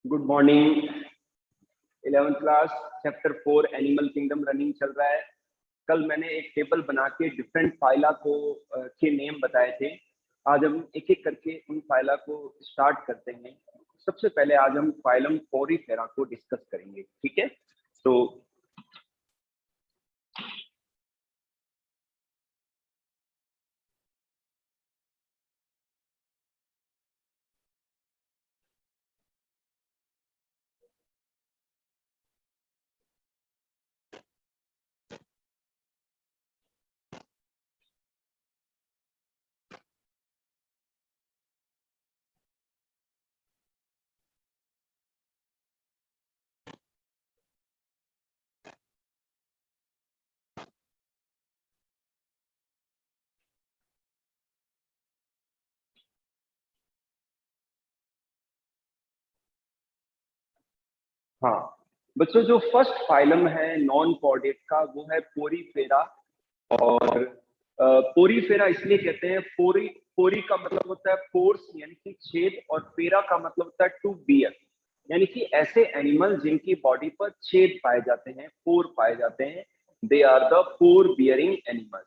Good morning. 11th class chapter 4 animal kingdom running चल रहा है। कल मैंने एक टेबल बना के डिफरेंट फाइला को के नेम बताए थे। आज हम एक एक करके उन फाइला को स्टार्ट करते हैं। सबसे पहले आज हम फाइलम पोरीफेरा को डिस्कस करेंगे, ठीक है। तो हाँ बच्चों, जो फर्स्ट फाइलम है नॉन कॉर्डेट का वो है पोरीफेरा। और पोरीफेरा इसलिए कहते हैं, पोरी पोरी का मतलब होता है पोर्स यानी कि छेद, और फेरा का मतलब होता है टू बियर यानी कि ऐसे एनिमल जिनकी बॉडी पर छेद पाए जाते हैं, पोर पाए जाते हैं। They are the pore bearing animals.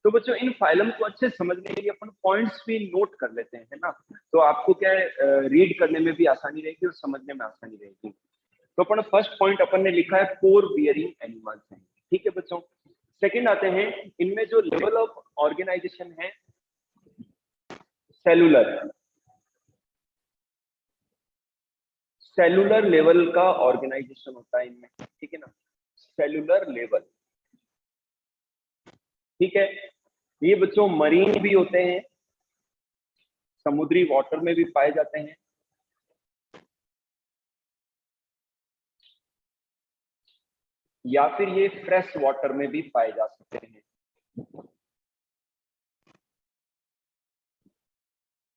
तो बच्चों इन फाइलम को अच्छे समझने के लिए अपन पॉइंट्स भी नोट कर लेते हैं, है ना। तो आपको क्या है, रीड करने में भी आसानी रहेगी और समझने में आसानी रहेगी। तो अपन फर्स्ट पॉइंट अपन ने लिखा है पोर बियरिंग एनिमल्स हैं, ठीक है बच्चों। सेकंड आते हैं, इनमें जो लेवल ऑफ ऑर्गेनाइजेशन है सेलुलर सेलुलर लेवल का ऑर्गेनाइजेशन होता है इनमें, ठीक है ना। सेलुलर लेवल, ठीक है। ये बच्चों मरीन भी होते हैं, समुद्री वाटर में भी पाए जाते हैं, या फिर ये फ्रेश वाटर में भी पाए जा सकते हैं।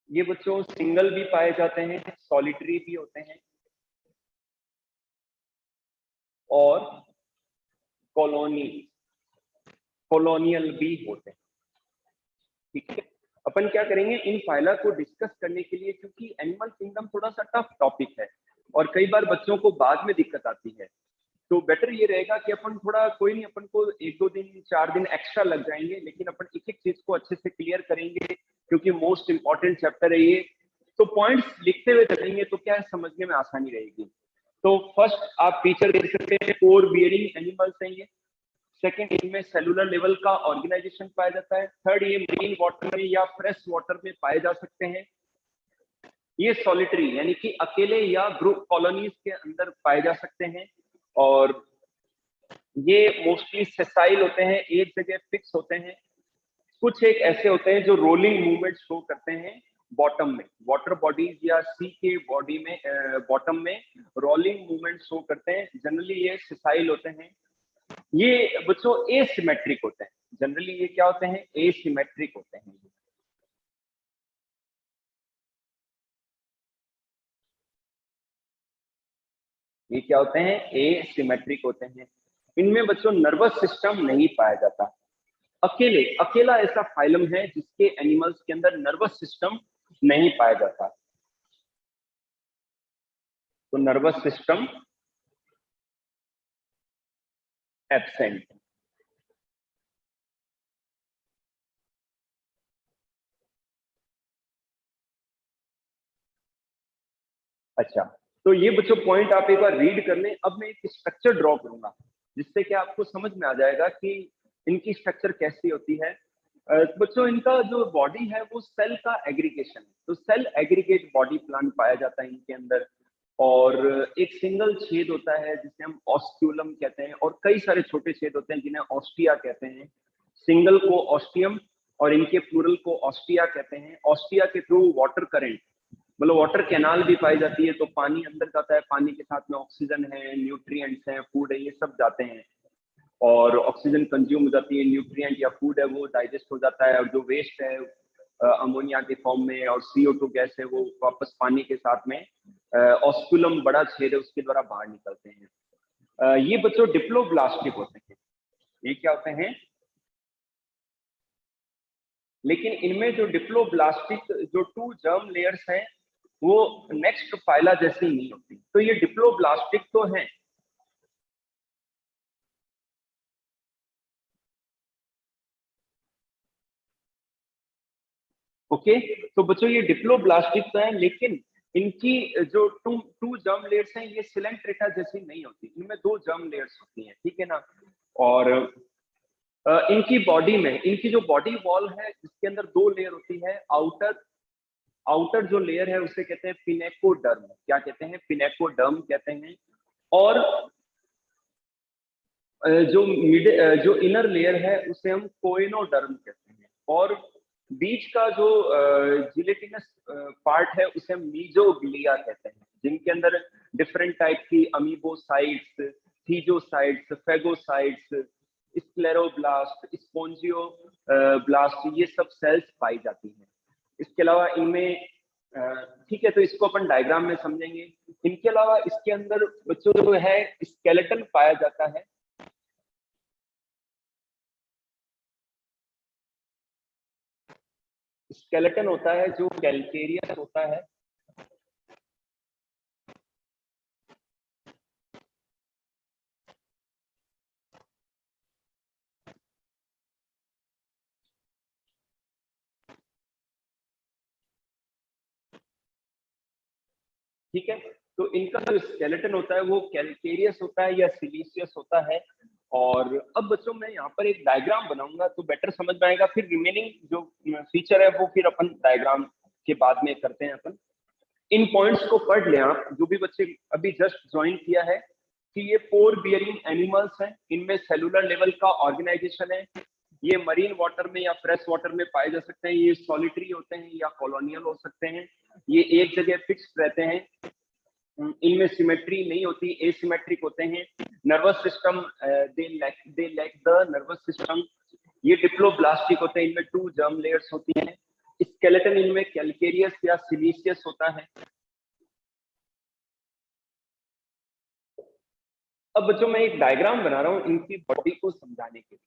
ये बच्चों सिंगल भी पाए जाते हैं, सॉलिटरी भी होते हैं, और कॉलोनी कॉलोनियल भी होते हैं, ठीक है। अपन क्या करेंगे इन फाइला को डिस्कस करने के लिए, क्योंकि एनिमल किंगडम थोड़ा सा टफ टॉपिक है और कई बार बच्चों को बाद में दिक्कत आती है। तो बेटर ये रहेगा कि अपन थोड़ा, कोई नहीं, अपन को 1-2 दिन 4 दिन एक्स्ट्रा लग जाएंगे, लेकिन अपन एक एक चीज को अच्छे से क्लियर करेंगे, क्योंकि मोस्ट इंपॉर्टेंट चैप्टर है ये। तो पॉइंट्स लिखते हुए चलेंगे तो क्या है, समझने में आसानी रहेगी। तो फर्स्ट आप फीचर देख सकते हैं, पोर बियरिंग एनिमल्स हैं ये। सेकेंड, इनमें सेलुलर लेवल का ऑर्गेनाइजेशन पाया जाता है। थर्ड, ये मरीन वाटर में या फ्रेश वाटर में पाए जा सकते हैं। ये सॉलिटरी यानी कि अकेले या ग्रुप कॉलोनीज के अंदर पाए जा सकते हैं। और ये मोस्टली सेसाइल होते हैं, एक जगह फिक्स होते हैं। कुछ एक ऐसे होते हैं जो रोलिंग मूवमेंट शो करते हैं बॉटम में, वाटर बॉडीज या सी के बॉडी में, बॉटम में रोलिंग मूवमेंट शो करते हैं। जनरली ये सेसाइल होते हैं। ये बच्चों एसिमेट्रिक होते हैं। जनरली ये क्या होते हैं, एसिमेट्रिक होते हैं। ये क्या होते हैं, एसिमेट्रिक होते हैं। इनमें बच्चों नर्वस सिस्टम नहीं पाया जाता। अकेला ऐसा फाइलम है जिसके एनिमल्स के अंदर नर्वस सिस्टम नहीं पाया जाता। तो नर्वस सिस्टम एब्सेंट। अच्छा, तो ये बच्चों पॉइंट आप एक बार रीड कर लें। अब मैं एक स्ट्रक्चर ड्रॉ करूंगा जिससे कि आपको समझ में आ जाएगा कि इनकी स्ट्रक्चर कैसी होती है। बच्चों इनका जो बॉडी है वो सेल का एग्रीगेशन है। तो सेल एग्रीगेट बॉडी प्लान पाया जाता है इनके अंदर। और एक सिंगल छेद होता है जिसे हम ऑस्क्यूलम कहते हैं, और कई सारे छोटे छेद होते हैं जिन्हें ऑस्टिया कहते हैं। सिंगल को ऑस्टियम और इनके प्लूरल को ऑस्टिया कहते हैं। ऑस्टिया के थ्रू वाटर करंट, मतलब वाटर कैनाल भी पाई जाती है। तो पानी अंदर जाता है, पानी के साथ में ऑक्सीजन है, न्यूट्रिएंट्स हैं, फूड है, ये सब जाते हैं। और ऑक्सीजन कंज्यूम हो जाती है, न्यूट्रिएंट या फूड है वो डाइजेस्ट हो जाता है, और जो वेस्ट है अमोनिया के फॉर्म में और CO2 गैस है वो वापस पानी के साथ में ऑस्कुलम बड़ा छेद है उसके द्वारा बाहर निकलते हैं। ये बच्चों डिप्लोब्लास्टिक होते हैं। ये क्या होते हैं, लेकिन इनमें जो डिप्लोब्लास्टिक जो 2 जर्म लेयर्स हैं वो नेक्स्ट फाइला जैसी नहीं होती। तो ये डिप्लोब्लास्टिक तो है। ओके, तो बच्चों ये डिप्लोब्लास्टिक तो है, लेकिन इनकी जो टू टू जर्म लेयर्स हैं ये सिलेंट्रेटा जैसी नहीं होती, इनमें दो जर्म लेयर्स होती हैं, ठीक है ना। और इनकी बॉडी में, इनकी जो बॉडी वॉल है इसके अंदर दो लेयर होती है। आउटर आउटर जो लेयर है उसे कहते हैं पिनेकोडर्म। क्या कहते हैं? पिनेकोडर्म कहते हैं। और जो इनर लेयर है उसे हम कोइनोडर्म कहते हैं। और बीच का जो जिलेटिनस पार्ट है उसे हम मीजोग्लिया कहते हैं, जिनके अंदर डिफरेंट टाइप की अमीबोसाइट्स, थीजोसाइट्स, फेगोसाइट्स, स्क्लेरोब्लास्ट, स्पोंजियो ब्लास्ट, ये सब सेल्स पाई जाती हैं। इसके अलावा इनमें ठीक है, तो इसको अपन डायग्राम में समझेंगे। इनके अलावा इसके अंदर बच्चों जो है स्केलेटन पाया जाता है। स्केलेटन होता है जो कैल्केरियस होता है। ठीक है, तो इनका जो स्केलेटन होता है वो कैल्केरियस होता है या सिलीसियस होता है। और अब बच्चों मैं यहाँ पर एक डायग्राम बनाऊंगा तो बेटर समझ में आएगा, फिर रिमेनिंग जो फीचर है वो फिर अपन डायग्राम के बाद में करते हैं अपन। इन पॉइंट्स को पढ़ लें आप, जो भी बच्चे अभी जस्ट ज्वाइन किया है, कि ये पोर बियरिंग एनिमल्स हैं, इनमें सेलुलर लेवल का ऑर्गेनाइजेशन है। ये मरीन वाटर में या फ्रेश वाटर में पाए जा सकते हैं। ये सॉलिटरी होते हैं या कॉलोनियल हो सकते हैं। ये एक जगह फिक्स रहते हैं। इनमें सिमेट्री नहीं होती, एसिमेट्रिक होते हैं। Nervous system, they lack the nervous system. ये डिप्लोब्लास्टिक होते हैं, इनमें टू जर्म लेयर्स होती हैं। स्केलेटन इनमें कैल्केरियस या सिलीसियस होता है। अब बच्चों मैं एक डायग्राम बना रहा हूँ इनकी बॉडी को समझाने के लिए।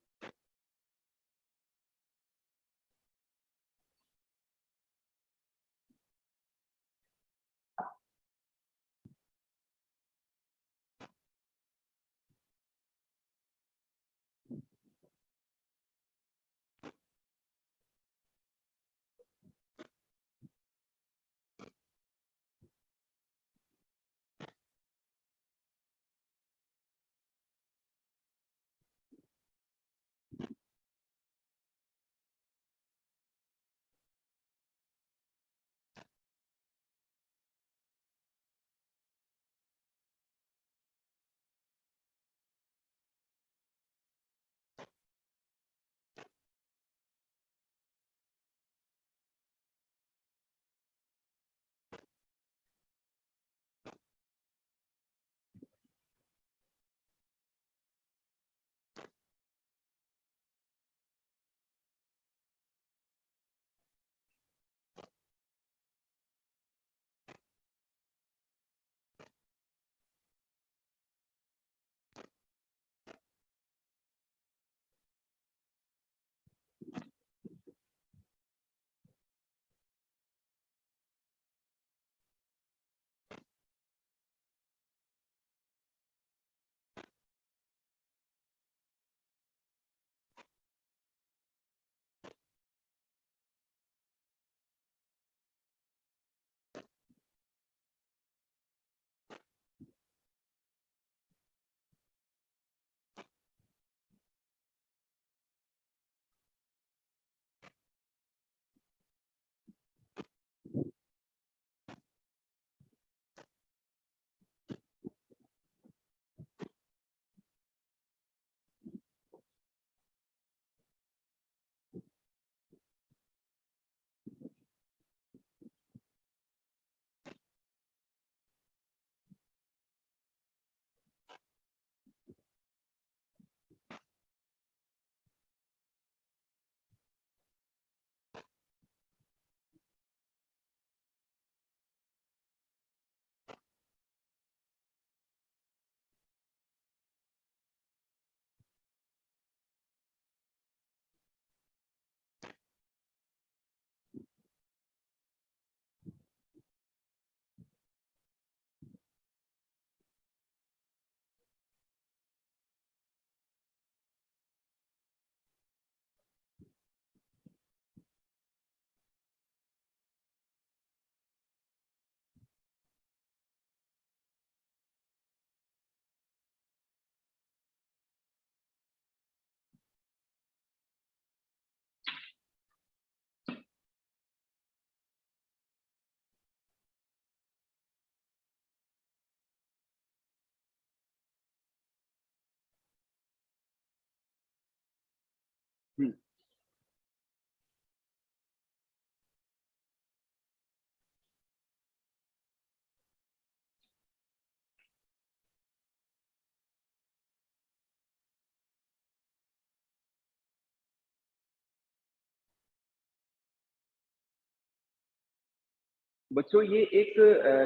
बच्चों ये एक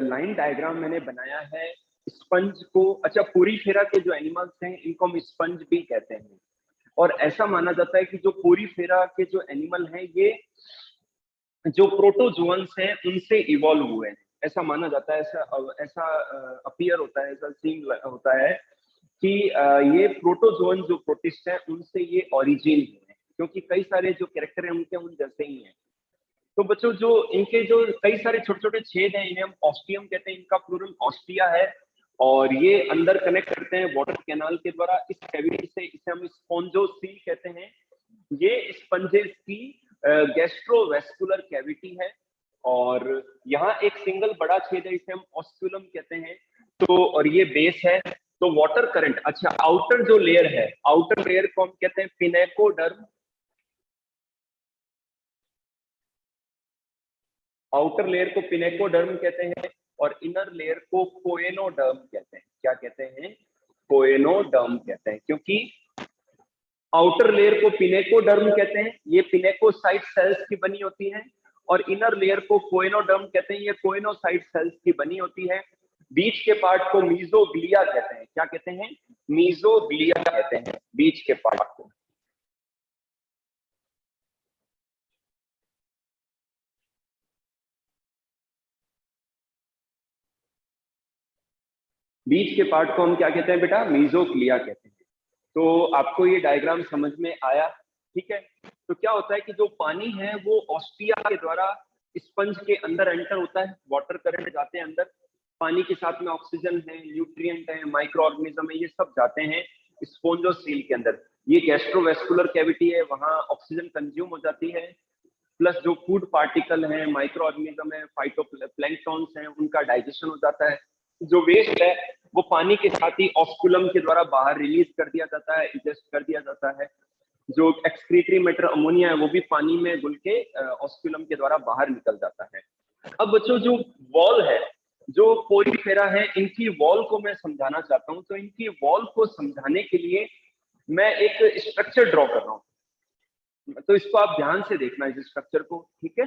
लाइन डायग्राम मैंने बनाया है स्पंज को। अच्छा, पूरी फेरा के जो एनिमल्स हैं इनको हम स्पंज भी कहते हैं, और ऐसा माना जाता है कि जो पूरी फेरा के जो एनिमल हैं ये जो प्रोटोजोअन्स हैं उनसे इवॉल्व हुए हैं, ऐसा माना जाता है। ऐसा ऐसा अपीयर होता है, ऐसा सीन होता है कि ये प्रोटोजोअन जो प्रोटिस्ट है उनसे ये ओरिजिन है, क्योंकि कई सारे जो कैरेक्टर हैं उनके उन जैसे ही हैं। तो बच्चों जो इनके जो कई सारे छोटे छोटे छेद हैं इन्हें हम ऑस्टियम कहते हैं, इनका प्लूरल ऑस्टिया है, और ये अंदर कनेक्ट करते हैं वाटर कैनाल के द्वारा इस कैविटी से, इसे हम स्पॉन्जोसील कहते हैं। ये स्पंजेस की गैस्ट्रोवेस्कुलर कैविटी है, और यहाँ एक सिंगल बड़ा छेद है, इसे हम ऑस्कुलम कहते हैं। तो और ये बेस है। तो वाटर करंट, अच्छा आउटर जो लेयर है, आउटर लेयर को हम कहते हैं पिनेकोडर्म, आउटर लेयर को पिनेकोडर्म कहते हैं, और इनर लेयर को कोएनोडर्म कहते हैं। क्या कहते हैं? कोएनोडर्म कहते हैं, क्योंकि आउटर लेयर को पिनेकोडर्म कहते हैं, ये पिनेकोसाइट सेल्स की बनी होती है, और इनर लेयर को कोएनोडर्म कहते हैं, ये कोएनोसाइट सेल्स की बनी होती है। बीच के पार्ट को मीजोग्लिया कहते हैं। क्या कहते हैं? मीजोग्लिया कहते हैं बीच के पार्ट को। बीच के पार्ट को हम क्या कहते हैं बेटा? मीजोग्लिया कहते हैं। तो आपको ये डायग्राम समझ में आया? ठीक है। तो क्या होता है कि जो पानी है वो ऑस्टिया के द्वारा स्पंज के अंदर एंटर होता है, वाटर करंट जाते हैं अंदर, पानी के साथ में ऑक्सीजन है, न्यूट्रिएंट है, माइक्रो ऑर्गेनिज्म है, ये सब जाते हैं स्पोंजोसील के अंदर। ये गैस्ट्रोवेस्कुलर कैविटी है, वहां ऑक्सीजन कंज्यूम हो जाती है, प्लस जो फूड पार्टिकल हैं, माइक्रो ऑर्गेनिज्म है, फाइटो प्लैंक्टॉन्स हैं, उनका डाइजेशन हो जाता है। जो वेस्ट है वो पानी के साथ ही ऑस्कुलम के द्वारा बाहर रिलीज कर दिया जाता है, इजेस्ट कर दिया जाता है। जो एक्सक्रीटरी मैटर अमोनिया है वो भी पानी में घुल के ऑस्कुलम के द्वारा बाहर निकल जाता है। अब बच्चों जो वॉल है, जो पोरीफेरा है, इनकी वॉल को मैं समझाना चाहता हूँ। तो इनकी वॉल को समझाने के लिए मैं एक स्ट्रक्चर ड्रॉ कर रहा हूँ, तो इसको आप ध्यान से देखना इस स्ट्रक्चर को, ठीक है?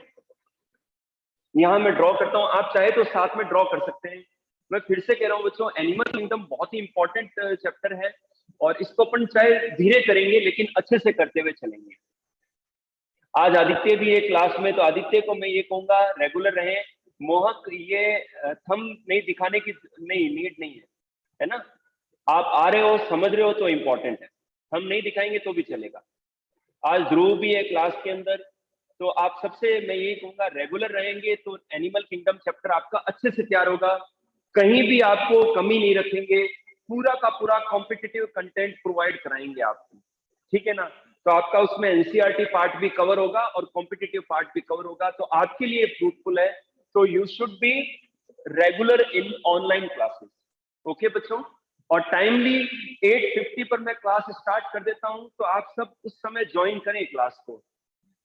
यहाँ मैं ड्रॉ करता हूँ, आप चाहे तो साथ में ड्रॉ कर सकते हैं। मैं फिर से कह रहा हूँ बच्चों, एनिमल किंगडम बहुत ही इंपॉर्टेंट चैप्टर है, और इसको अपन चाहे धीरे करेंगे लेकिन अच्छे से करते हुए चलेंगे। आज आदित्य भी है क्लास में, तो आदित्य को मैं ये कहूंगा रेगुलर रहे। मोहक, ये थंब नहीं दिखाने की नहीं नीड नहीं है ना? आप आ रहे हो, समझ रहे हो तो इम्पोर्टेंट है, हम नहीं दिखाएंगे तो भी चलेगा। आज ध्रुव भी है क्लास के अंदर, तो आप सबसे मैं यही कहूंगा रेगुलर रहेंगे तो एनिमल किंगडम चैप्टर आपका अच्छे से तैयार होगा, कहीं भी आपको कमी नहीं रखेंगे, पूरा का पूरा कॉम्पिटिटिव कंटेंट प्रोवाइड कराएंगे आपको, ठीक है ना? तो आपका उसमें एनसीईआरटी पार्ट भी कवर होगा और कॉम्पिटिटिव पार्ट भी कवर होगा, तो आपके लिए फ्रूटफुल है। तो you should be regular in online classes, okay बच्चों? और टाइमली 8:50 पर मैं क्लास स्टार्ट कर देता हूं, तो आप सब उस समय ज्वाइन करें क्लास को।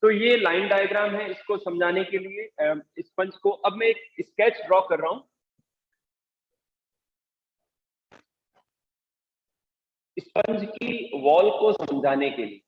तो ये लाइन डायग्राम है, इसको समझाने के लिए स्पंज को। अब मैं एक स्केच ड्रॉ कर रहा हूं स्पंज की वॉल को समझाने के लिए।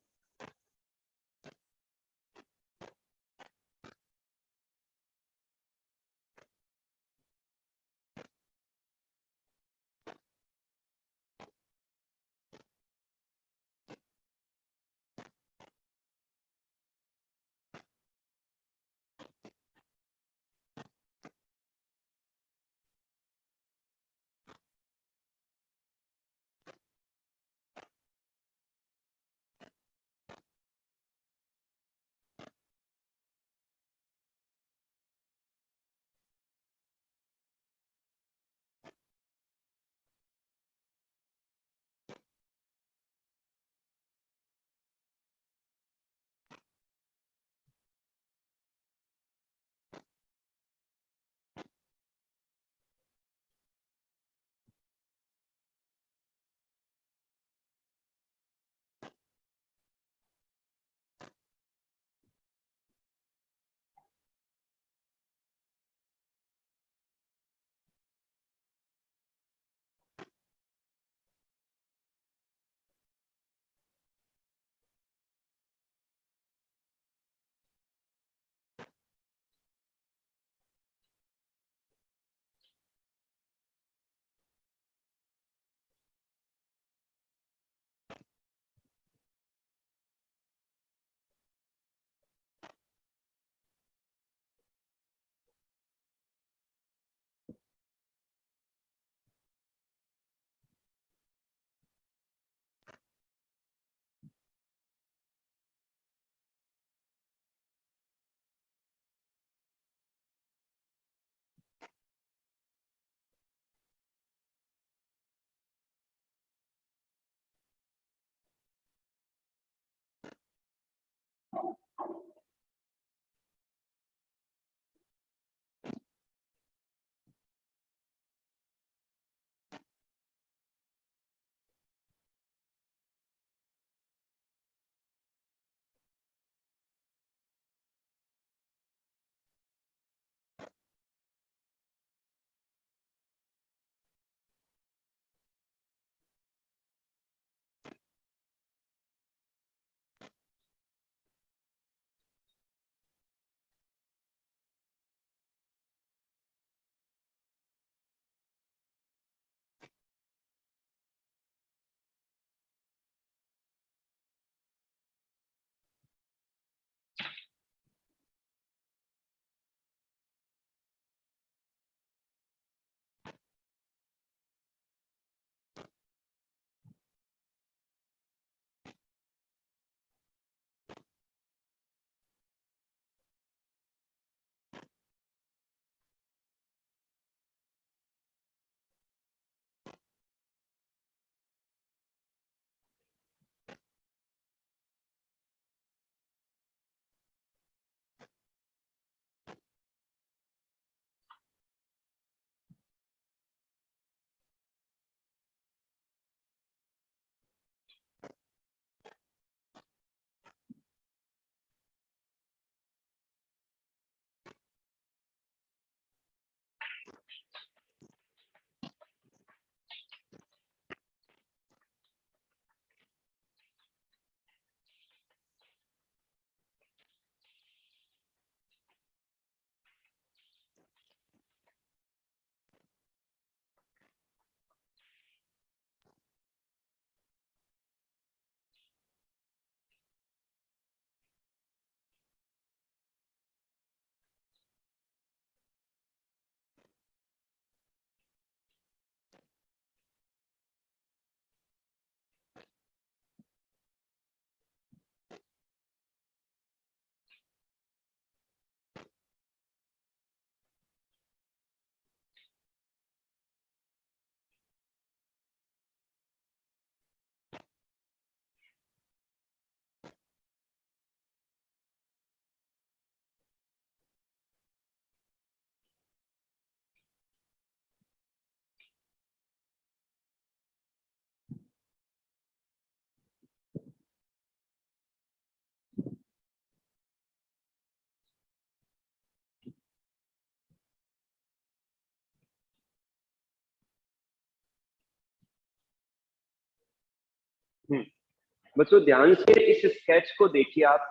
बच्चों ध्यान से इस स्केच को देखिए आप।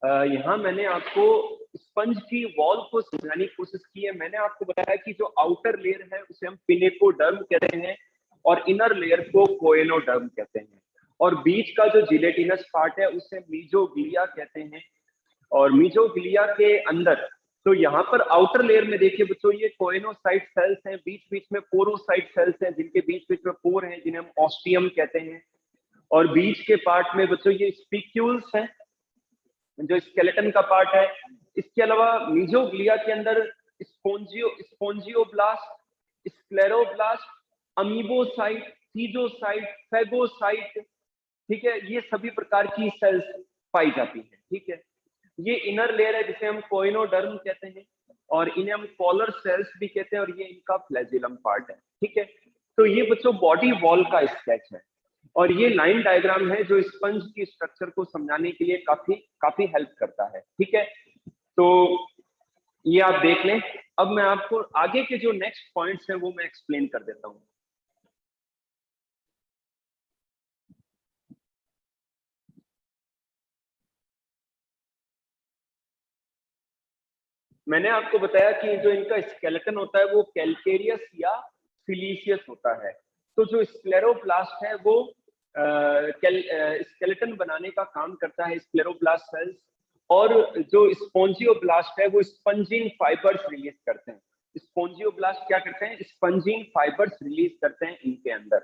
यहाँ मैंने आपको स्पंज की वॉल को समझाने की कोशिश की है। मैंने आपको बताया कि जो आउटर लेयर है उसे हम पिनेकोडर्म कहते हैं और इनर लेयर को कोएनोडर्म कहते हैं, और बीच का जो जिलेटिनस पार्ट है उसे मीजोग्लिया कहते हैं। और मीजोग्लिया के अंदर, तो यहाँ पर आउटर लेयर में देखिए बच्चों, ये कोएनोसाइट सेल्स हैं, बीच बीच में पोरोसाइट सेल्स हैं जिनके बीच बीच में पोर हैं जिन्हें हम ऑस्टियम कहते हैं, और बीच के पार्ट में बच्चों ये स्पिक्यूल्स हैं जो स्केलेटन का पार्ट है। इसके अलावा मीजोग्लिया के अंदर स्पोंजियोब्लास्ट, स्क्लेरोब्लास्ट, अमीबोसाइट, थीजोसाइट, फेगोसाइट, ठीक है, ये सभी प्रकार की सेल्स पाई जाती हैं। ठीक है, ये इनर लेयर है जिसे हम कोइनोडर्म कहते हैं, और इन्हें हम कॉलर सेल्स भी कहते हैं, और ये इनका फ्लैजिलम पार्ट है। ठीक है, तो ये बच्चों बॉडी वॉल का स्केच है, और ये लाइन डायग्राम है जो स्पंज की स्ट्रक्चर को समझाने के लिए काफी काफी हेल्प करता है। ठीक है, तो ये आप देख लें। अब मैं आपको आगे के जो नेक्स्ट पॉइंट्स हैं वो मैं एक्सप्लेन कर देता हूं। मैंने आपको बताया कि जो इनका स्केलेटन होता है वो कैल्केरियस या सिलीशियस होता है। तो जो स्क्लेरोप्लास्ट है वो स्केलेटन बनाने का काम करता है, स्क्लेरोप्लास्ट सेल्स, और जो स्पोंजियोब्लास्ट है वो स्पंजिन फाइबर्स रिलीज करते हैं। स्पोंजियोब्लास्ट क्या करते हैं? स्पंजिन फाइबर्स रिलीज करते हैं इनके अंदर।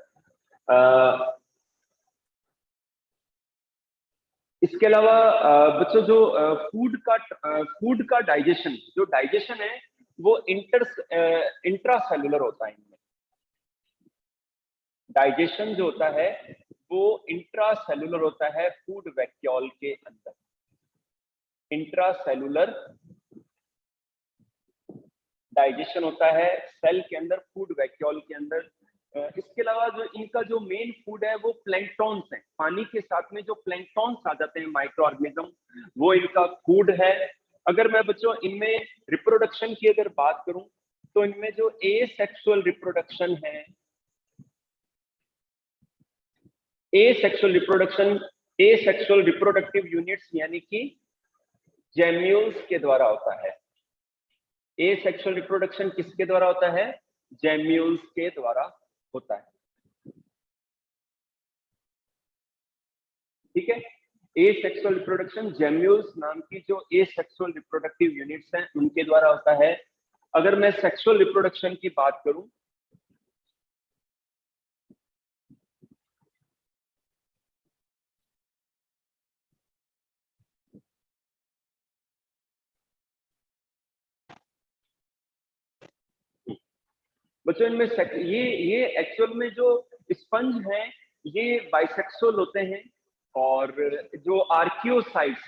इसके अलावा बच्चों जो फूड का डाइजेशन, जो डाइजेशन है वो इंट्रासेलुलर होता है। इनमें डाइजेशन जो होता है वो इंट्रासेलुलर होता है फूड वैक्यूल के अंदर। इंट्रासेलुलर डाइजेशन होता है सेल के अंदर, फूड वैक्यूल के अंदर। इसके अलावा जो इनका जो मेन फूड है वो प्लैंक्टॉन्स है। पानी के साथ में जो प्लैंक्टॉन्स आ जाते हैं माइक्रो ऑर्गेनिज्म, वो इनका फूड है। अगर मैं बच्चों इनमें रिप्रोडक्शन की अगर बात करूं तो इनमें जो एसेक्सुअल रिप्रोडक्शन है, एसेक्सुअल रिप्रोडक्टिव यूनिट्स यानी कि जेम्यूल्स के द्वारा होता है। एसेक्सुअल रिप्रोडक्शन किसके द्वारा होता है? जेम्यूल्स के द्वारा होता है। ठीक है, एसेक्सुअल रिप्रोडक्शन जेम्यूल्स नाम की जो एसेक्सुअल रिप्रोडक्टिव यूनिट्स हैं उनके द्वारा होता है। अगर मैं सेक्सुअल रिप्रोडक्शन की बात करूं, बच्चों इनमें ये एक्चुअल में जो स्पंज हैं ये बाइसेक्सुअल होते हैं, और जो आर्कियोसाइट्स,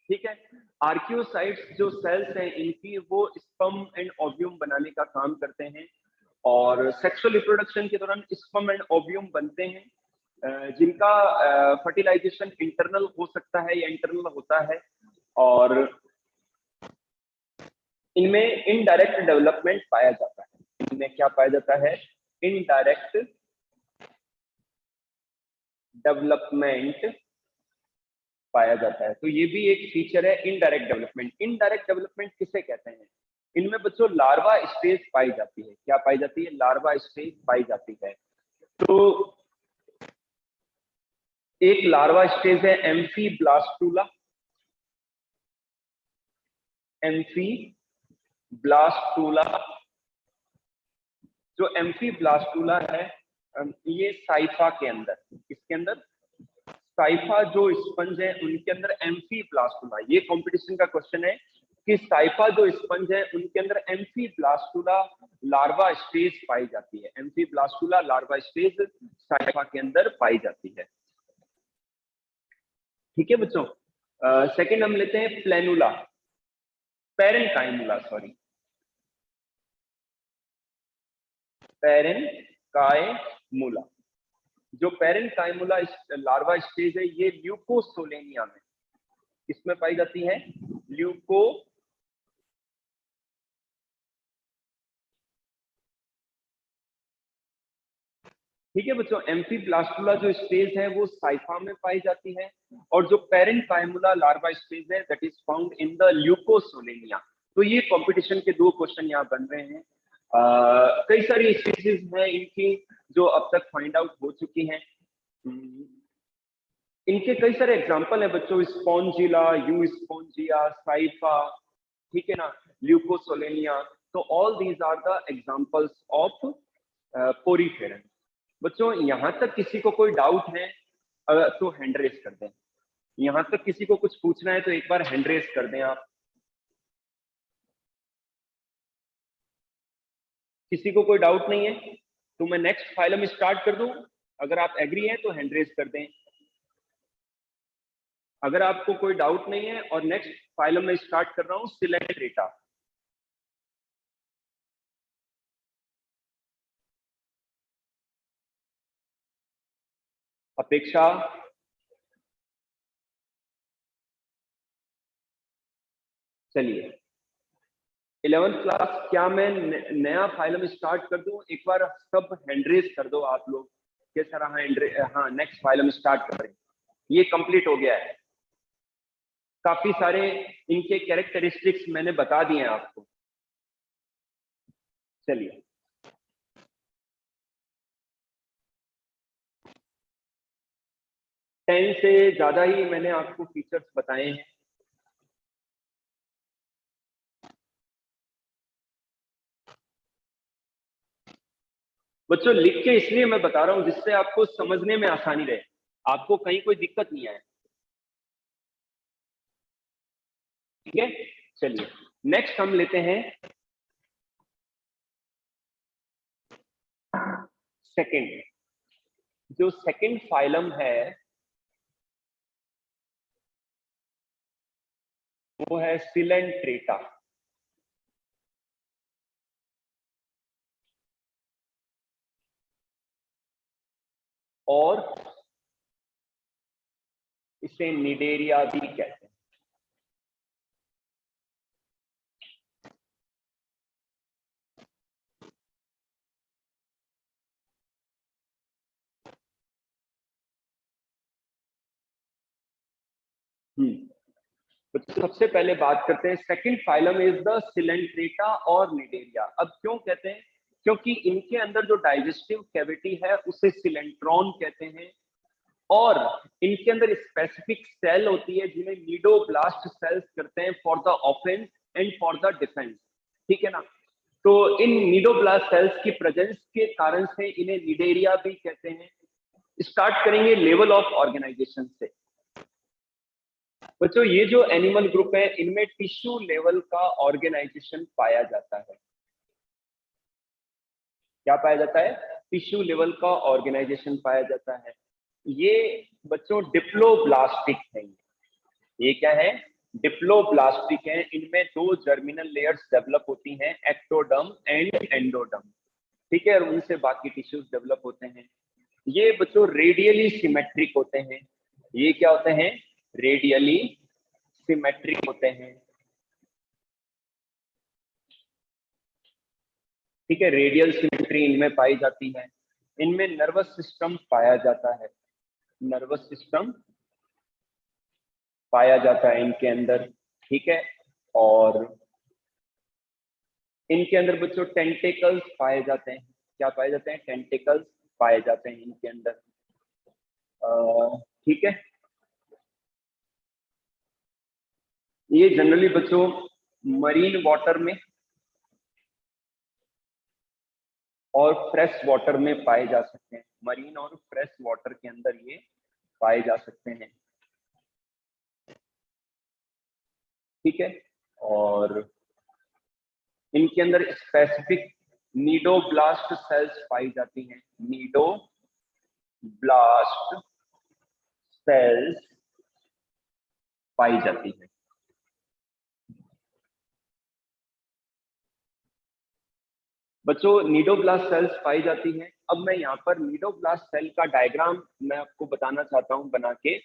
ठीक है, आर्कियोसाइट्स जो सेल्स हैं इनकी वो स्पर्म एंड ओव्यूम बनाने का काम करते हैं, और सेक्सुअल रिप्रोडक्शन के दौरान स्पर्म एंड ओव्यूम बनते हैं, जिनका फर्टिलाइजेशन इंटरनल हो सकता है या इंटरनल होता है। और इनमें इनडायरेक्ट डेवलपमेंट पाया जाता है। इनमें क्या पाया जाता है? इनडायरेक्ट डेवलपमेंट पाया जाता है। तो ये भी एक फीचर है इनडायरेक्ट डेवलपमेंट। इनडायरेक्ट डेवलपमेंट किसे कहते हैं? इनमें बच्चों लार्वा स्टेज पाई जाती है। क्या पाई जाती है? लार्वा स्टेज पाई जाती है। तो एक लार्वा स्टेज है एम्फीब्लास्टुला। एम्फीब्लास्टुला, जो एम्फीब्लास्टुला है ये साइफा के अंदर, इसके अंदर साइफा जो स्पंज है उनके अंदर एम्फीब्लास्टुला, ये कंपटीशन का क्वेश्चन है कि साइफा जो स्पंज है उनके अंदर एम्फीब्लास्टुला लार्वा स्टेज पाई जाती है। एम्फीब्लास्टुला लार्वा स्टेज साइफा के अंदर पाई जाती है। ठीक है बच्चों, सेकंड हम लेते हैं प्लेनुला, पेरेन्काइमुला, सॉरी, पेरेन्काइमुला। जो पेरेन्काइमुला लार्वा स्टेज है ये ल्यूकोसोलेनिया में, किसमें पाई जाती है? ल्यूको ठीक है बच्चों, एम्फीब्लास्टुला जो स्टेज है वो साइफा में पाई जाती है, और जो पेरेंट प्राइमुला लार्वा स्टेज है that is found in the Leucosolenia. तो ये कंपटीशन के 2 क्वेश्चन यहाँ बन रहे हैं। कई सारी स्पीशीज हैं इनकी जो अब तक फाइंड आउट हो चुकी हैं। इनके कई सारे एग्जाम्पल है बच्चों, स्पॉन्जिला, यू स्पॉन्जिया, साइफा, ठीक है ना, ल्यूकोसोलेनिया। तो all these are the examples of poriferan. बच्चों यहाँ तक किसी को कोई डाउट है तो हैंड रेस कर दें। यहाँ तक किसी को कुछ पूछना है तो एक बार हैंड रेस कर दें आप। किसी को कोई डाउट नहीं है तो मैं नेक्स्ट फाइलम स्टार्ट कर दूं। अगर आप एग्री हैं तो हैंड रेस कर दें। अगर आपको कोई डाउट नहीं है और नेक्स्ट फाइलम में स्टार्ट कर रहा हूं, सिलेंट्रेटा। अपेक्षा, चलिए 11th क्लास, क्या मैं नया फाइलम स्टार्ट कर दूं? एक बार सब हैंड रेस कर दो आप लोग। कैसा रहा? हाँ, नेक्स्ट फाइलम स्टार्ट कर रहे हैं। ये कंप्लीट हो गया है। काफी सारे इनके कैरेक्टरिस्टिक्स मैंने बता दिए हैं आपको। चलिए, टेन से ज्यादा ही मैंने आपको फीचर्स बताए हैं। बच्चों लिख के इसलिए मैं बता रहा हूं जिससे आपको समझने में आसानी रहे, आपको कहीं कोई दिक्कत नहीं आए। ठीक है, चलिए नेक्स्ट हम लेते हैं सेकंड। जो सेकंड फाइलम है वो है सिलेंट्रेटा। और इसे निडेरिया भी कहते हैं। तो सबसे पहले बात करते हैं, second phylum is the Coelenterata और निडेरिया। अब क्यों कहते हैं? क्योंकि इनके अंदर जो डाइजेस्टिव कैविटी है उसे सिलेंट्रॉन कहते हैं, और इनके अंदर स्पेसिफिक सेल होती है जिन्हें नीडोब्लास्ट सेल्स करते हैं for the offence and for the defence. ठीक है ना? तो इन नीडोब्लास्ट सेल्स की प्रेजेंस के कारण से इन्हें निडेरिया भी कहते हैं। स्टार्ट करेंगे लेवल ऑफ ऑर्गेनाइजेशन से। बच्चों ये जो एनिमल ग्रुप है इनमें टिश्यू लेवल का ऑर्गेनाइजेशन पाया जाता है। क्या पाया जाता है? टिश्यू लेवल का ऑर्गेनाइजेशन पाया जाता है। ये बच्चों डिप्लोब्लास्टिक है। ये क्या है? डिप्लोब्लास्टिक है। इनमें 2 जर्मिनल लेयर्स डेवलप होती हैं, एक्टोडर्म एंड एंडोडर्म। ठीक है, और उनसे बाकी टिश्यूज डेवलप होते हैं। ये बच्चों रेडियली सिमेट्रिक होते हैं। ये क्या होते हैं? रेडियली सिमेट्रिक होते हैं। ठीक है, रेडियल सिमेट्री इनमें पाई जाती है। इनमें नर्वस सिस्टम पाया जाता है। नर्वस सिस्टम पाया जाता है इनके अंदर। ठीक है, और इनके अंदर बच्चों टेंटिकल्स पाए जाते हैं। क्या पाए जाते हैं? टेंटिकल्स पाए जाते हैं इनके अंदर। ठीक है, ये जनरली बच्चों मरीन वाटर में और फ्रेश वाटर में पाए जा सकते हैं। मरीन और फ्रेश वाटर के अंदर ये पाए जा सकते हैं। ठीक है, और इनके अंदर स्पेसिफिक नीडोब्लास्ट सेल्स पाई जाती हैं। नीडोब्लास्ट सेल्स पाई जाती है। बच्चों नीडोब्लास्ट सेल्स पाई जाती हैं। अब मैं यहाँ पर नीडोब्लास्ट सेल का डायग्राम मैं आपको बताना चाहता हूँ बना के।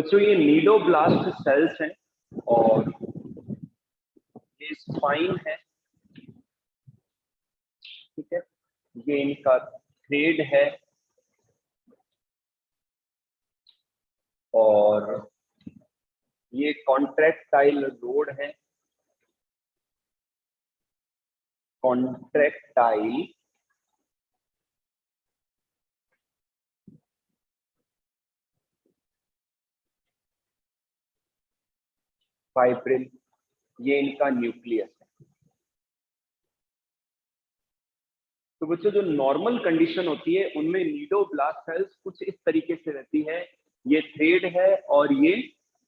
बच्चों ये नीडोब्लास्ट सेल्स हैं और ये स्पाइन है, ठीक है, ये इनका थ्रेड है और ये कॉन्ट्रैक्टाइल रोड है, कॉन्ट्रैक्टाइल फाइब्रिल, ये इनका न्यूक्लियस है। तो बच्चों जो नॉर्मल कंडीशन होती है उनमें नीडोब्लास्ट सेल्स कुछ इस तरीके से रहती है, ये थ्रेड है और ये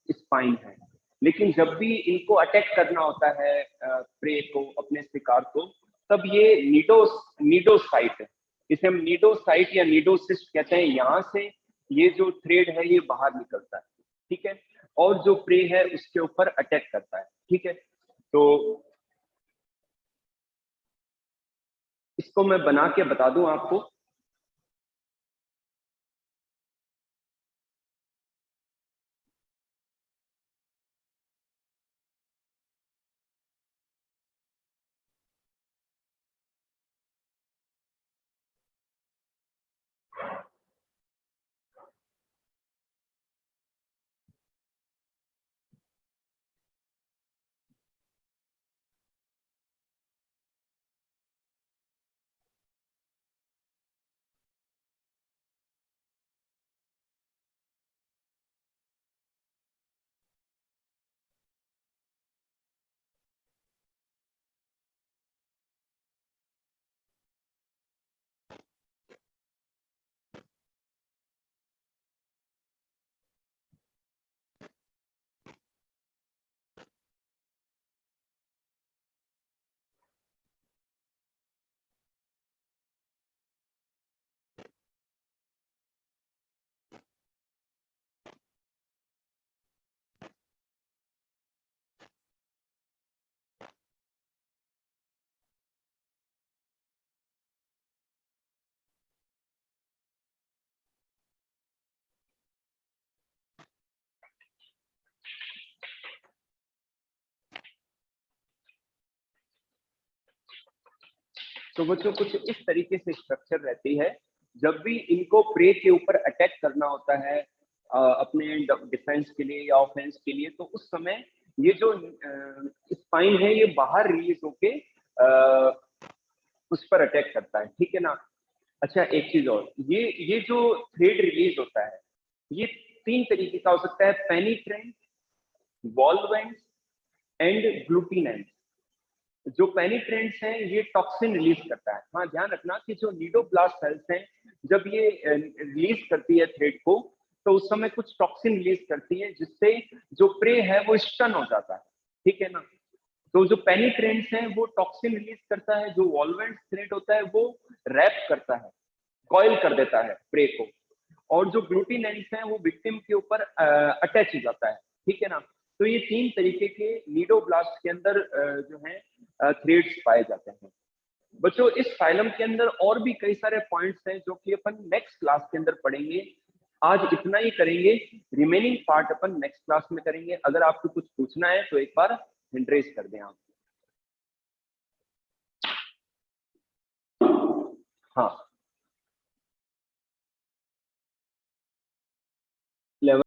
स्पाइन है। लेकिन जब भी इनको अटैक करना होता है प्रे को, अपने शिकार को, तब ये नीडोसाइट है, इसे हम नीडोसाइट या नीडोसिस्ट कहते हैं। यहाँ से ये जो थ्रेड है ये बाहर निकलता है, ठीक है, और जो प्रे है उसके ऊपर अटैक करता है, ठीक है। तो इसको मैं बना के बता दूं आपको। तो बच्चों कुछ इस तरीके से स्ट्रक्चर रहती है। जब भी इनको प्रे के ऊपर अटैक करना होता है अपने डिफेंस के लिए या ऑफेंस के लिए, तो उस समय ये जो स्पाइन है ये बाहर रिलीज होके उस पर अटैक करता है, ठीक है ना। अच्छा एक चीज और, ये जो थ्रेड रिलीज होता है ये तीन तरीके का हो सकता है, पेनिट्रेंट, वॉल्वेंट एंड ग्लूटिनेंट। जो पेनिट्रेंट्स हैं ये टॉक्सिन रिलीज करता है। हाँ ध्यान रखना कि जो नीडोब्लास्ट सेल्स हैं जब ये रिलीज करती है थ्रेड को, तो उस समय कुछ टॉक्सिन रिलीज करती है जिससे जो प्रे है वो स्टन हो जाता है, ठीक है ना। तो जो पेनिट्रेंट्स हैं वो टॉक्सिन रिलीज करता है, जो वॉल्वेंट थ्रेड होता है वो रैप करता है, कॉइल कर देता है प्रे को, और जो ग्लूटिनेंट्स हैं वो विक्टिम के ऊपर अटैच हो जाता है, ठीक है ना। तो ये तीन तरीके के नीडोब्लास्ट के अंदर जो है थ्रेड्स पाए जाते हैं। बच्चों इस फाइलम के अंदर और भी कई सारे पॉइंट्स हैं जो कि अपन नेक्स्ट क्लास के अंदर पढ़ेंगे। आज इतना ही करेंगे, रिमेनिंग पार्ट अपन नेक्स्ट क्लास में करेंगे। अगर आपको कुछ पूछना है तो एक बार हैंड रेज कर दें आप। हाँ